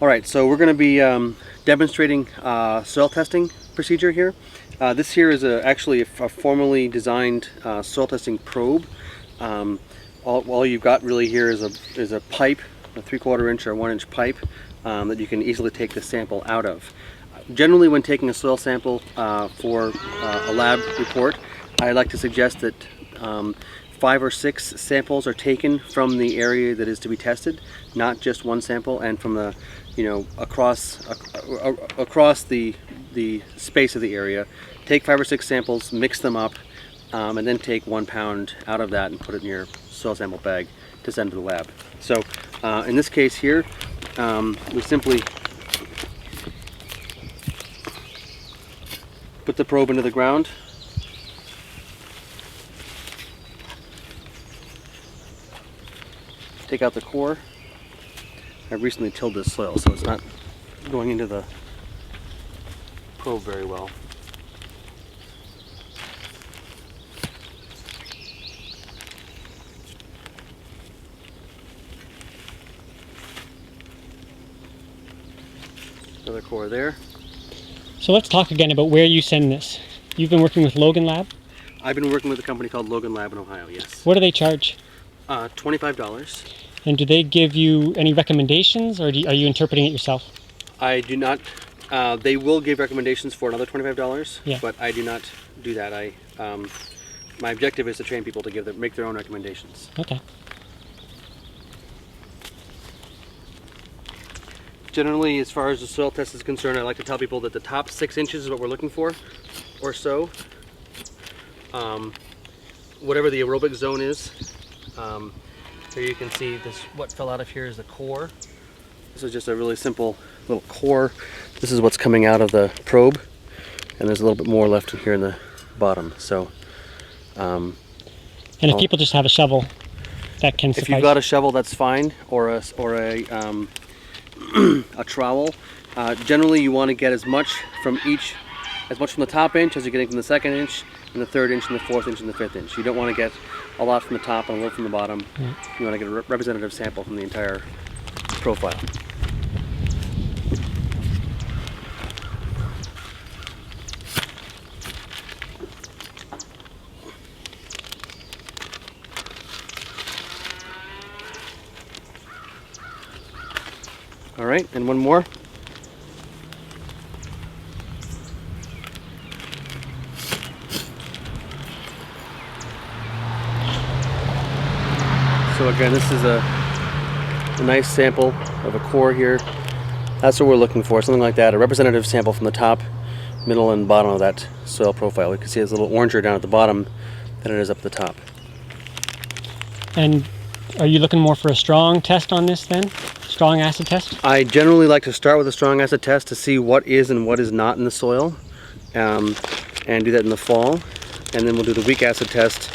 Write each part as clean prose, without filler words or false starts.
All right, so we're going to be demonstrating soil testing procedure here. This here is actually a formally designed soil testing probe. All you've got really here is a pipe, a 3/4 inch or 1 inch pipe that you can easily take the sample out of. Generally, when taking a soil sample for a lab report, I like to suggest that 5 or 6 samples are taken from the area that is to be tested, not just one sample, and from the, across the space of the area. Take 5 or 6 samples, mix them up, and then take 1 pound out of that and put it in your soil sample bag to send to the lab. So in this case here, we simply put the probe into the ground. Take out the core. I recently tilled this soil, so it's not going into the probe very well. Another core there. So let's talk again about where you send this. You've been working with Logan Lab? I've been working with a company called Logan Lab in Ohio, yes. What do they charge? $25. And do they give you any recommendations, or are you interpreting it yourself? I do not. They will give recommendations for another $25, yeah. But I do not do that. My objective is to train people to make their own recommendations. Okay. Generally, as far as the soil test is concerned, I like to tell people that the top 6 inches is what we're looking for, or so. Whatever the aerobic zone is. Here you can see this. What fell out of here is the core. This is just a really simple little core. This is what's coming out of the probe, and there's a little bit more left in here in the bottom. So, and if people just have a shovel, that can suffice. If you've got a shovel, that's fine, or a a trowel. Generally, you want to get as much from the top inch as you're getting from the 2nd inch, and the 3rd inch, and the 4th inch, and the 5th inch. You don't want to get a lot from the top and a little from the bottom. Mm. You want to get a representative sample from the entire profile. All right, and one more. So again, this is a nice sample of a core here. That's what we're looking for, something like that, a representative sample from the top, middle, and bottom of that soil profile. We can see it's a little oranger down at the bottom than it is up at the top. And are you looking more for a strong test on this then? Strong acid test? I generally like to start with a strong acid test to see what is and what is not in the soil, and do that in the fall. And then we'll do the weak acid test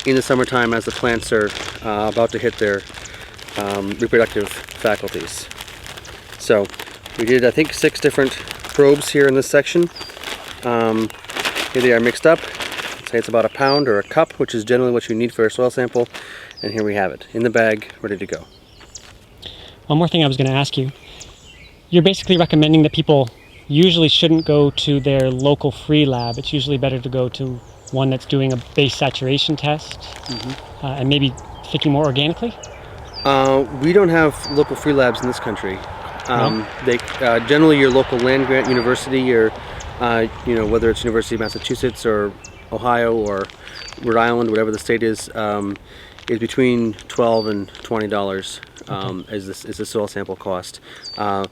in the summertime as the plants are about to hit their reproductive faculties. So we did, I think, 6 different probes here in this section. Here they are mixed up. Say it's about a pound or a cup, which is generally what you need for a soil sample. And here we have it in the bag, ready to go. One more thing I was going to ask you. You're basically recommending that people usually shouldn't go to their local free lab. It's usually better to go to one that's doing a base saturation test, and maybe thinking more organically? We don't have local free labs in this country. They generally your local land grant university, or whether it's University of Massachusetts or Ohio or Rhode Island, whatever the state is between $12 and $20 is the soil sample cost. I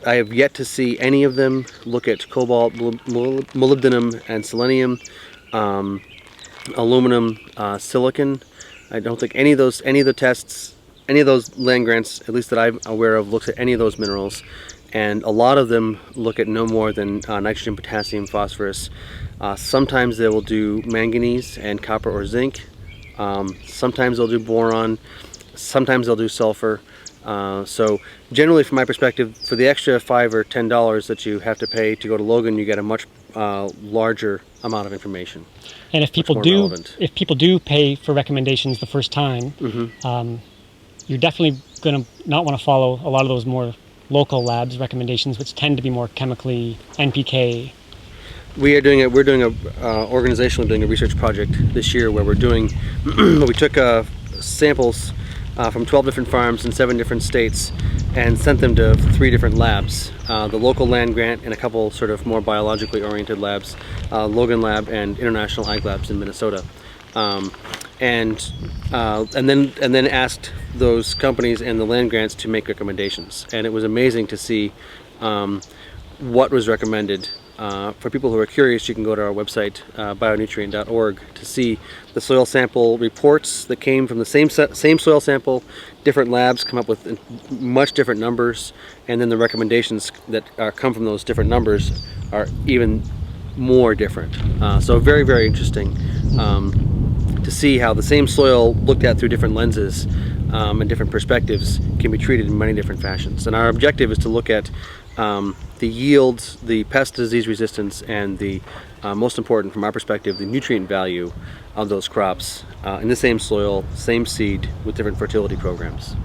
have yet to see any of them look at cobalt, molybdenum, and selenium, aluminum, silicon. I don't think any of those land grants, at least that I'm aware of, looks at any of those minerals. And a lot of them look at no more than nitrogen, potassium, phosphorus. Sometimes they will do manganese and copper or zinc. Sometimes they'll do boron. Sometimes they'll do sulfur. So generally, from my perspective, for the extra $5 or $10 that you have to pay to go to Logan, you get a much larger amount of information. And if people do pay for recommendations the first time, you're definitely going to not want to follow a lot of those more local labs recommendations, which tend to be more chemically NPK. We're doing organizationally doing a research project this year where we're doing, we took samples from 12 different farms in 7 different states and sent them to 3 different labs, the local land grant and a couple sort of more biologically oriented labs, Logan Lab and International Ag Labs in Minnesota. And then asked those companies and the land grants to make recommendations, and it was amazing to see what was recommended. For people who are curious, you can go to our website, bionutrient.org, to see the soil sample reports that came from the same soil sample. Different labs come up with much different numbers, and then the recommendations that come from those different numbers are even more different. So very, very interesting to see how the same soil looked at through different lenses and different perspectives can be treated in many different fashions. And our objective is to look at the yields, the pest disease resistance, and the most important from our perspective, the nutrient value of those crops in the same soil, same seed, with different fertility programs.